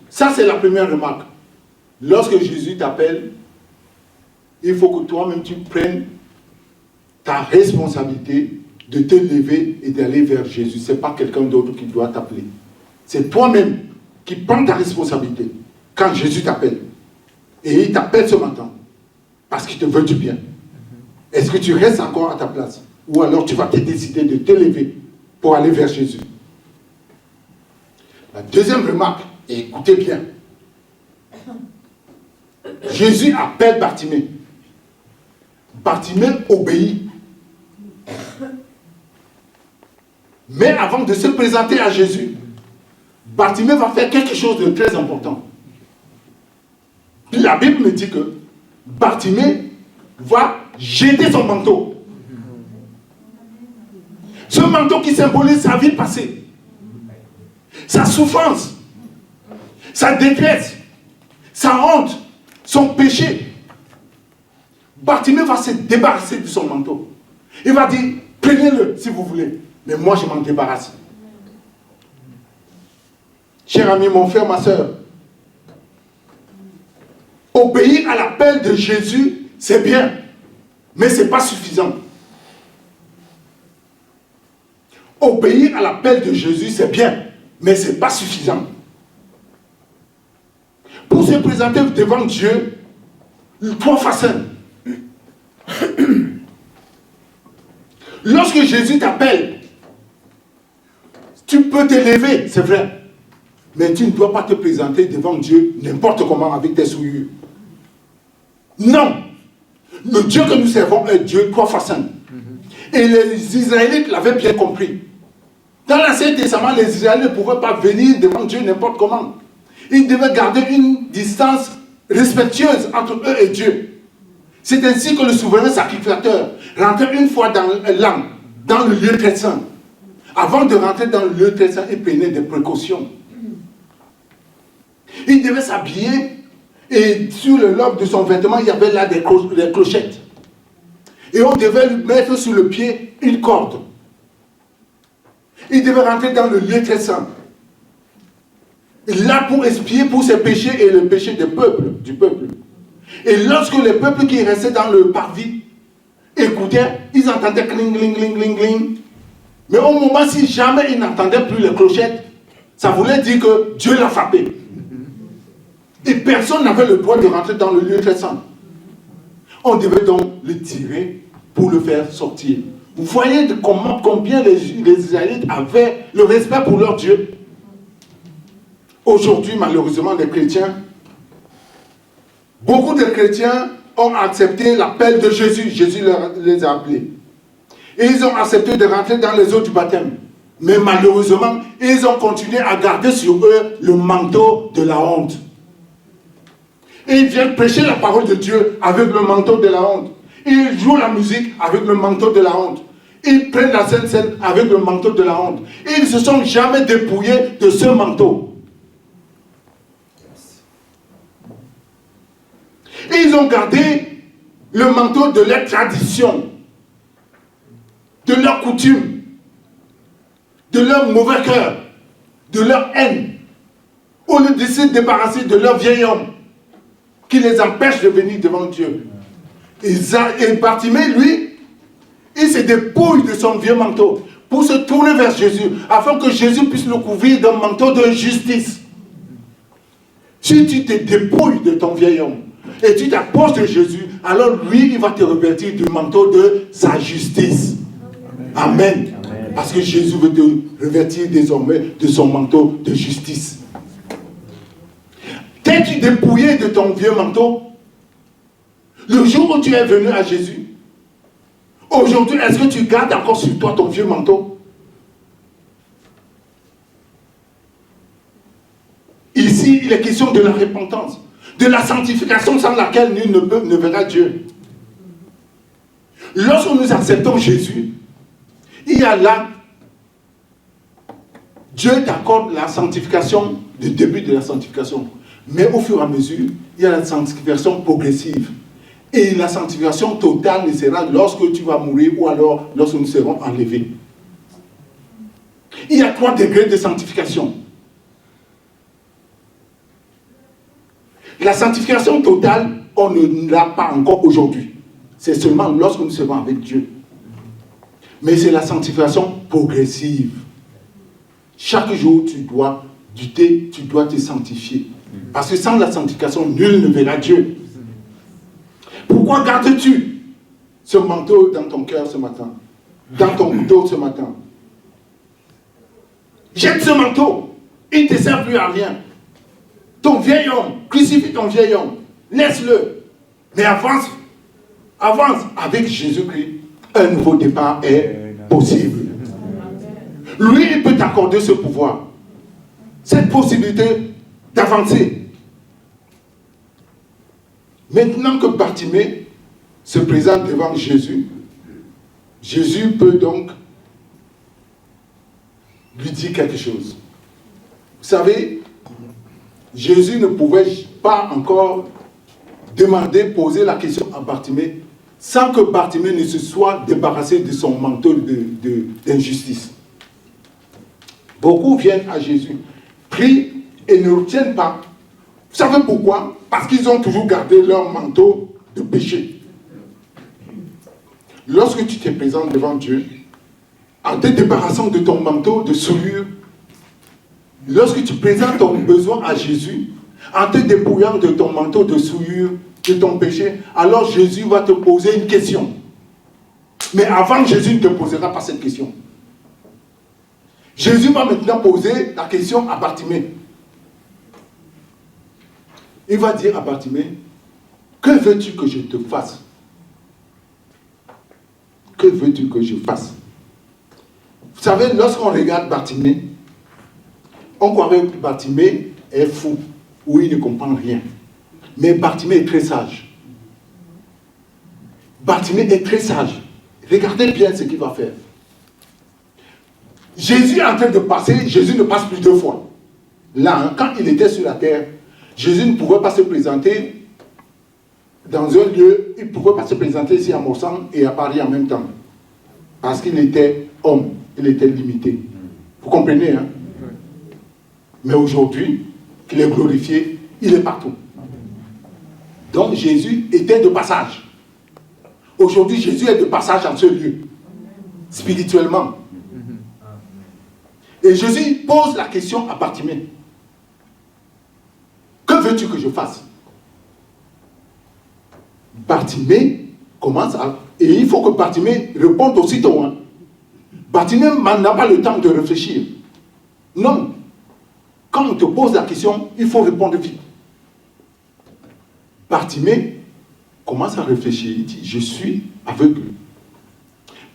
Ça, c'est la première remarque. Lorsque Jésus t'appelle, il faut que toi-même tu prennes ta responsabilité de te lever et d'aller vers Jésus. Ce n'est pas quelqu'un d'autre qui doit t'appeler. C'est toi-même qui prends ta responsabilité quand Jésus t'appelle. Et il t'appelle ce matin parce qu'il te veut du bien. Est-ce que tu restes encore à ta place? Ou alors tu vas te décider de te lever pour aller vers Jésus? La deuxième remarque, et écoutez bien. Jésus appelle Bartimée. Bartimée obéit. Mais avant de se présenter à Jésus, Bartimée va faire quelque chose de très important. La Bible me dit que Bartimée va jeter son manteau. Ce manteau qui symbolise sa vie passée, sa souffrance, sa détresse, sa honte, son péché. Bartimée va se débarrasser de son manteau. Il va dire, prenez-le si vous voulez, mais moi je m'en débarrasse. Cher ami, mon frère, ma soeur, obéir à l'appel de Jésus, c'est bien, mais ce n'est pas suffisant. Obéir à l'appel de Jésus, c'est bien, mais ce n'est pas suffisant. Pour se présenter devant Dieu, trois façons. Lorsque Jésus t'appelle, tu peux te lever, c'est vrai, mais tu ne dois pas te présenter devant Dieu n'importe comment avec tes souillures. Non, le Dieu que nous servons est Dieu trois façons. Et les Israélites l'avaient bien compris. Dans l'Ancien Testament, les Israélites ne pouvaient pas venir devant Dieu n'importe comment. Ils devaient garder une distance respectueuse entre eux et Dieu. C'est ainsi que le souverain sacrificateur rentrait une fois dans l'an, dans le lieu très saint. Avant de rentrer dans le lieu très saint, il prenait des précautions. Il devait s'habiller et sur le lobe de son vêtement, il y avait là des clochettes. Et on devait lui mettre sur le pied une corde. Il devait rentrer dans le lieu très saint. Là pour expier pour ses péchés et le péché du peuple. Et lorsque les peuples qui restaient dans le parvis écoutaient, ils entendaient cling, cling, cling, cling, cling. Mais au moment, si jamais ils n'entendaient plus les clochettes, ça voulait dire que Dieu l'a frappé. Et personne n'avait le droit de rentrer dans le lieu très saint. On devait donc le tirer pour le faire sortir. Vous voyez combien les Israélites avaient le respect pour leur Dieu. Aujourd'hui, malheureusement, les chrétiens, beaucoup de chrétiens ont accepté l'appel de Jésus. Jésus les a appelés. Et ils ont accepté de rentrer dans les eaux du baptême. Mais malheureusement, ils ont continué à garder sur eux le manteau de la honte. Et ils viennent prêcher la parole de Dieu avec le manteau de la honte. Ils jouent la musique avec le manteau de la honte. Ils prennent la Sainte Seine avec le manteau de la honte. Et ils ne se sont jamais dépouillés de ce manteau. Et ils ont gardé le manteau de leur tradition, de leur coutume, de leur mauvais cœur, de leur haine, au lieu de se débarrasser de leur vieil homme qui les empêche de venir devant Dieu. Et Bartimée, lui, il se dépouille de son vieux manteau pour se tourner vers Jésus, afin que Jésus puisse le couvrir d'un manteau de justice. Si tu te dépouilles de ton vieil homme et tu t'approches de Jésus, alors lui, il va te revêtir du manteau de sa justice. Amen. Amen. Parce que Jésus veut te revêtir désormais de son manteau de justice. T'es-tu dépouillé de ton vieux manteau? Le jour où tu es venu à Jésus, aujourd'hui, est-ce que tu gardes encore sur toi ton vieux manteau? Ici, il est question de la repentance, de la sanctification sans laquelle nul ne verra Dieu. Lorsque nous acceptons Jésus, il y a là, Dieu t'accorde la sanctification, le début de la sanctification. Mais au fur et à mesure, il y a la sanctification progressive. Et la sanctification totale ne sera lorsque tu vas mourir ou alors lorsque nous serons enlevés. Il y a 3 degrés de sanctification. La sanctification totale, on ne l'a pas encore aujourd'hui. C'est seulement lorsque nous serons avec Dieu. Mais c'est la sanctification progressive. Chaque jour, tu dois lutter, tu dois te sanctifier. Parce que sans la sanctification, nul ne verra Dieu. Pourquoi gardes-tu ce manteau dans ton cœur ce matin? Dans ton dos ce matin? Jette ce manteau. Il ne te sert plus à rien. Ton vieil homme, crucifie ton vieil homme. Laisse-le. Mais avance. Avance avec Jésus-Christ. Un nouveau départ est possible. Lui, il peut t'accorder ce pouvoir. Cette possibilité d'avancer. Maintenant que Bartimée se présente devant Jésus, Jésus peut donc lui dire quelque chose. Vous savez, Jésus ne pouvait pas encore demander, poser la question à Bartimée sans que Bartimée ne se soit débarrassé de son manteau d'injustice. Beaucoup viennent à Jésus, prient et ne retiennent pas. Vous savez pourquoi? Parce qu'ils ont toujours gardé leur manteau de péché. Lorsque tu te présentes devant Dieu, en te débarrassant de ton manteau de souillure, lorsque tu présentes ton besoin à Jésus, en te dépouillant de ton manteau de souillure, de ton péché, alors Jésus va te poser une question. Mais avant, Jésus ne te posera pas cette question. Jésus va maintenant poser la question à Bartimée. Il va dire à Bartimée, que veux-tu que je te fasse? Que veux-tu que je fasse? Vous savez, lorsqu'on regarde Bartimée, on croirait que Bartimée est fou, ou il ne comprend rien. Mais Bartimée est très sage. Bartimée est très sage. Regardez bien ce qu'il va faire. Jésus est en train de passer, Jésus ne passe plus 2 fois. Là, hein, quand il était sur la terre, Jésus ne pouvait pas se présenter dans un lieu, il ne pouvait pas se présenter ici à Morsan et à Paris en même temps. Parce qu'il était homme, il était limité. Vous comprenez, hein? Mais aujourd'hui, qu'il est glorifié, il est partout. Donc Jésus était de passage. Aujourd'hui, Jésus est de passage en ce lieu, spirituellement. Et Jésus pose la question à Bartimée. Que veux-tu que je fasse? Bartimée commence à... Et il faut que Bartimée réponde aussitôt. Hein. Bartimée n'a pas le temps de réfléchir. Non. Quand on te pose la question, il faut répondre vite. Bartimée commence à réfléchir. Il dit, je suis aveugle.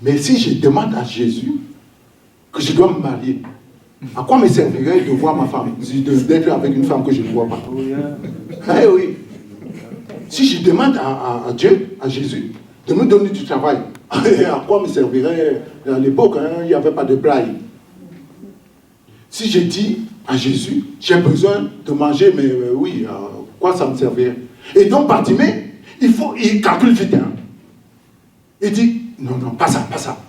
Mais si je demande à Jésus que je dois me marier, à quoi me servirait de voir ma femme, d'être avec une femme que je ne vois pas? Eh oui. Si je demande à Dieu, à Jésus, de me donner du travail, à quoi me servirait? À l'époque, hein, il n'y avait pas de braille. Si je dis à Jésus, j'ai besoin de manger, mais oui, à quoi ça me servirait? Et donc, Bartimée, il calcule vite. Hein. Il dit, non, non, pas ça, pas ça.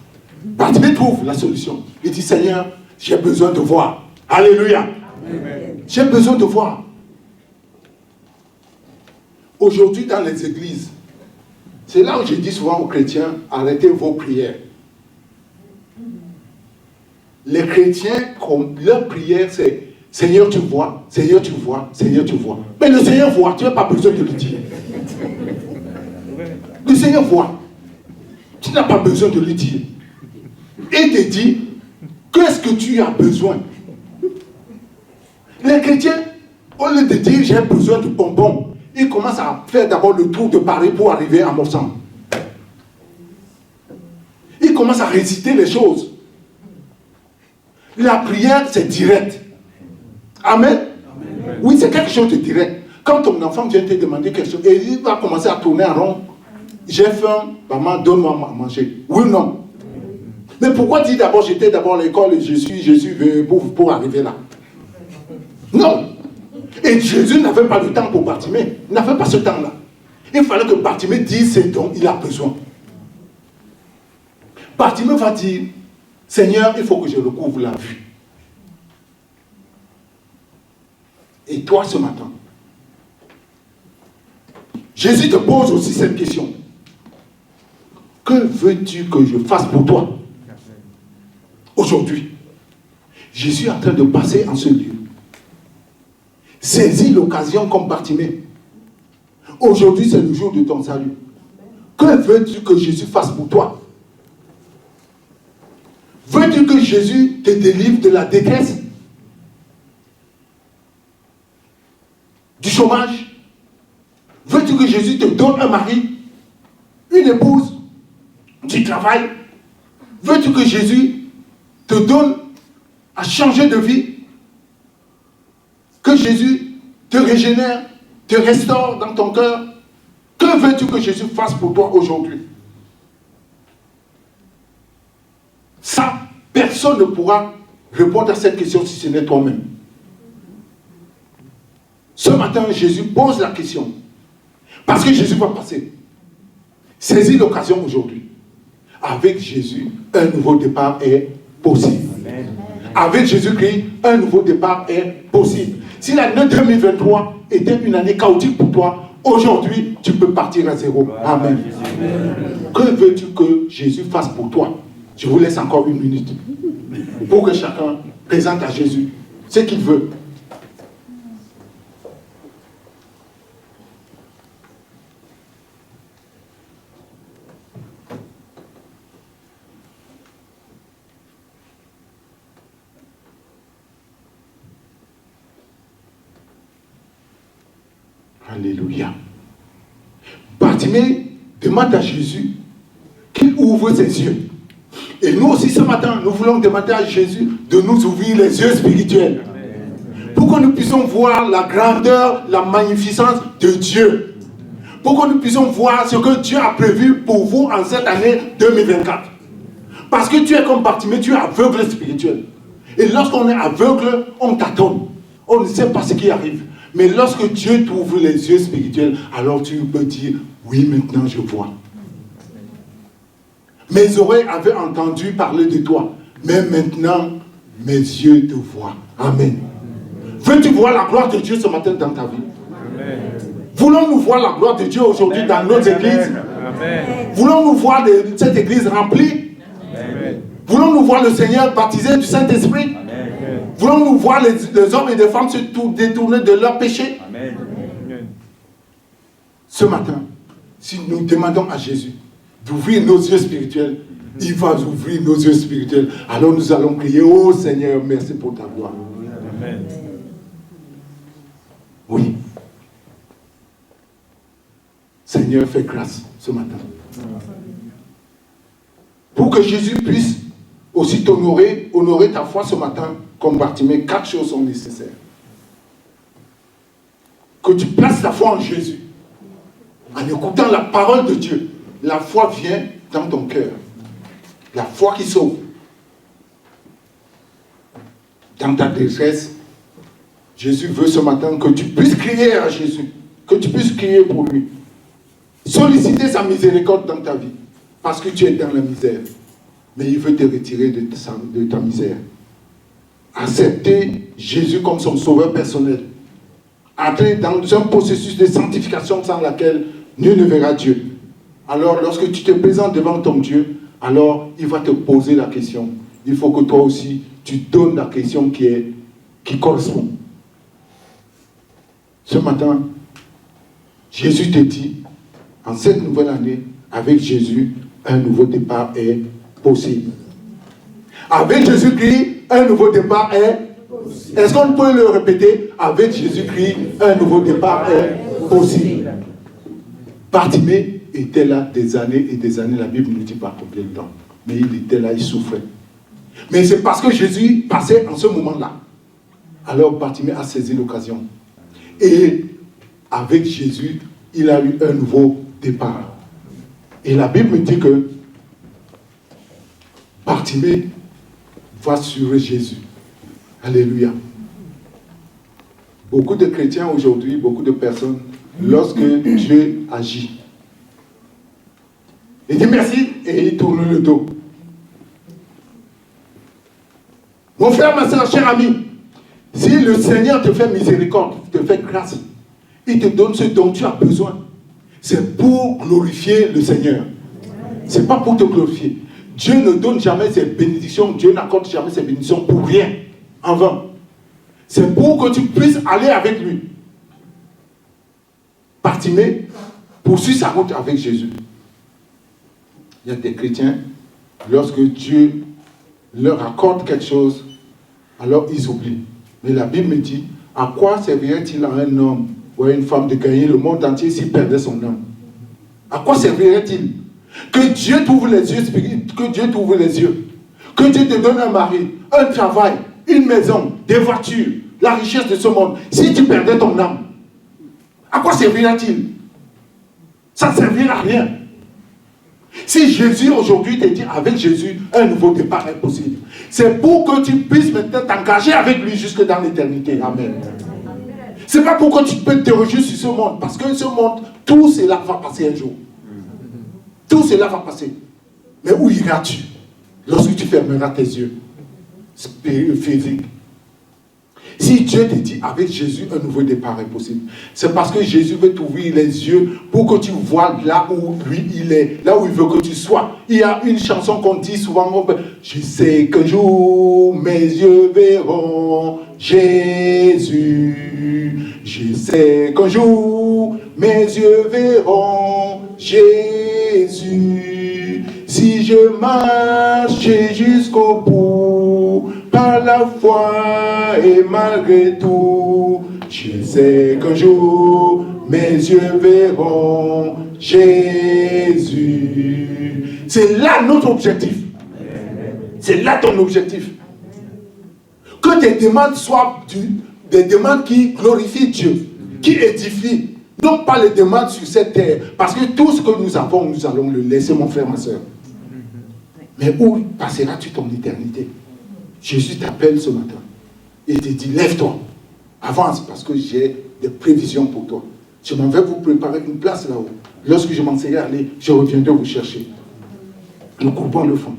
Bartimée trouve la solution. Il dit, Seigneur, j'ai besoin de voir. Alléluia. J'ai besoin de voir. Aujourd'hui, dans les églises, c'est là où je dis souvent aux chrétiens, arrêtez vos prières. Les chrétiens, leur prière, c'est Seigneur, tu vois, Seigneur, tu vois, Seigneur, tu vois. Mais le Seigneur voit, tu n'as pas besoin de le dire. Le Seigneur voit. Tu n'as pas besoin de lui dire. Il te dit, qu'est-ce que tu as besoin? Les chrétiens, au lieu de dire j'ai besoin de bonbons, ils commencent à faire d'abord le tour de Paris pour arriver à Morsan. Ils commencent à réciter les choses. La prière, c'est direct. Amen. Amen. Oui, c'est quelque chose de direct. Quand ton enfant vient te demander quelque chose, et il va commencer à tourner en rond, j'ai faim, maman, donne-moi à manger. Oui ou non? Mais pourquoi dire d'abord, j'étais d'abord à l'école et je suis pour arriver là? Non. Et Jésus n'avait pas le temps pour Bartimée. Il n'avait pas ce temps-là. Il fallait que Bartimée dise ce dont il a besoin. Bartimée va dire, Seigneur, il faut que je recouvre la vue. Et toi ce matin, Jésus te pose aussi cette question. Que veux-tu que je fasse pour toi? Aujourd'hui, Jésus est en train de passer en ce lieu. Saisis l'occasion comme Bartimée. Aujourd'hui, c'est le jour de ton salut. Que veux-tu que Jésus fasse pour toi? Veux-tu que Jésus te délivre de la détresse? Du chômage? Veux-tu que Jésus te donne un mari? Une épouse? Du travail? Veux-tu que Jésus te donne à changer de vie? Que Jésus te régénère, te restaure dans ton cœur? Que veux-tu que Jésus fasse pour toi aujourd'hui? Ça, personne ne pourra répondre à cette question si ce n'est toi-même. Ce matin, Jésus pose la question. Parce que Jésus va passer. Saisis l'occasion aujourd'hui. Avec Jésus, un nouveau départ est possible. Amen. Avec Jésus-Christ, un nouveau départ est possible. Si l'année 2023 était une année chaotique pour toi, aujourd'hui, tu peux partir à zéro. Amen. Que veux-tu que Jésus fasse pour toi? Je vous laisse encore une minute pour que chacun présente à Jésus ce qu'il veut. Alléluia. Bartimée demande à Jésus qu'il ouvre ses yeux. Et nous aussi ce matin, nous voulons demander à Jésus de nous ouvrir les yeux spirituels. Pour que nous puissions voir la grandeur, la magnificence de Dieu. Pour que nous puissions voir ce que Dieu a prévu pour vous en cette année 2024. Parce que tu es comme Bartimée, tu es aveugle spirituel. Et lorsqu'on est aveugle, on t'attend. On ne sait pas ce qui arrive. Mais lorsque Dieu t'ouvre les yeux spirituels, alors tu peux dire, oui, maintenant je vois. Mes oreilles avaient entendu parler de toi, mais maintenant, mes yeux te voient. Amen. Veux-tu voir la gloire de Dieu ce matin dans ta vie? Amen. Voulons-nous voir la gloire de Dieu aujourd'hui dans notre église? Amen. Voulons-nous voir cette église remplie? Amen. Voulons-nous voir le Seigneur baptisé du Saint-Esprit? Amen. Voulons-nous voir les hommes et les femmes se détourner de leurs péchés? Amen. Ce matin, si nous demandons à Jésus d'ouvrir nos yeux spirituels, il va ouvrir nos yeux spirituels. Alors nous allons prier, oh Seigneur, merci pour ta gloire. Amen. Oui. Seigneur, fais grâce ce matin. Pour que Jésus puisse aussi t'honorer, honorer ta foi ce matin, comme Bartimée, 4 choses sont nécessaires. Que tu places ta foi en Jésus, en écoutant la parole de Dieu. La foi vient dans ton cœur. La foi qui sauve. Dans ta détresse, Jésus veut ce matin que tu puisses crier à Jésus. Que tu puisses crier pour lui. Solliciter sa miséricorde dans ta vie. Parce que tu es dans la misère. Mais il veut te retirer de ta misère. Accepter Jésus comme son sauveur personnel. Entrer dans un processus de sanctification sans laquelle nul ne verra Dieu. Alors, lorsque tu te présentes devant ton Dieu, alors il va te poser la question. Il faut que toi aussi, tu donnes la question qui correspond. Ce matin, Jésus te dit, en cette nouvelle année, avec Jésus, un nouveau départ est possible. Avec Jésus-Christ, un nouveau départ est possible. Est-ce qu'on peut le répéter? Avec Jésus-Christ, un nouveau départ est possible. Bartimée était là des années et des années, la Bible ne dit pas combien de temps, mais il était là, il souffrait. Mais c'est parce que Jésus passait en ce moment-là. Alors Bartimée a saisi l'occasion. Et avec Jésus, il a eu un nouveau départ. Et la Bible me dit que Bartimée va sur Jésus. Alléluia. Beaucoup de chrétiens aujourd'hui, beaucoup de personnes lorsque Dieu agit. Il dit merci et il tourne le dos. Mon frère, ma soeur, cher ami, si le Seigneur te fait miséricorde, te fait grâce, il te donne ce dont tu as besoin, c'est pour glorifier le Seigneur. Ce n'est pas pour te glorifier. Dieu ne donne jamais ses bénédictions, Dieu n'accorde jamais ses bénédictions pour rien, en vain. C'est pour que tu puisses aller avec lui. Bartimée poursuit sa route avec Jésus. Il y a des chrétiens, lorsque Dieu leur accorde quelque chose, alors ils oublient. Mais la Bible me dit, à quoi servirait-il à un homme ou à une femme de gagner le monde entier s'il perdait son âme? À quoi servirait-il? Que Dieu t'ouvre les yeux, que Dieu t'ouvre les yeux. Que Dieu te donne un mari, un travail, une maison, des voitures, la richesse de ce monde. Si tu perdais ton âme, à quoi servira-t-il? Ça ne servira à rien. Si Jésus aujourd'hui te dit avec Jésus, un nouveau départ est possible, c'est pour que tu puisses maintenant t'engager avec lui jusque dans l'éternité. Amen. C'est pas pour que tu peux te réjouir sur ce monde, parce que ce monde, tout cela va passer un jour. Tout cela va passer. Mais où iras-tu lorsque tu fermeras tes yeux physiques? Si Dieu te dit avec Jésus un nouveau départ est possible, c'est parce que Jésus veut t'ouvrir les yeux pour que tu vois là où lui il est, là où il veut que tu sois. Il y a une chanson qu'on dit souvent, je sais qu'un jour mes yeux verront Jésus. Je sais qu'un jour mes yeux verront Jésus. Si je marche jusqu'au bout, par la foi et malgré tout, je sais qu'un jour mes yeux verront Jésus. C'est là notre objectif. C'est là ton objectif. Que tes demandes soient des demandes qui glorifient Dieu, qui édifient, non pas les demandes sur cette terre. Parce que tout ce que nous avons, nous allons le laisser, mon frère, ma soeur. Mais où passeras-tu ton éternité? Jésus t'appelle ce matin et te dit, lève-toi, avance, parce que j'ai des prévisions pour toi. Je m'en vais vous préparer une place là-haut. Lorsque je m'en serai allé, je reviendrai vous chercher. Nous coupons le fond.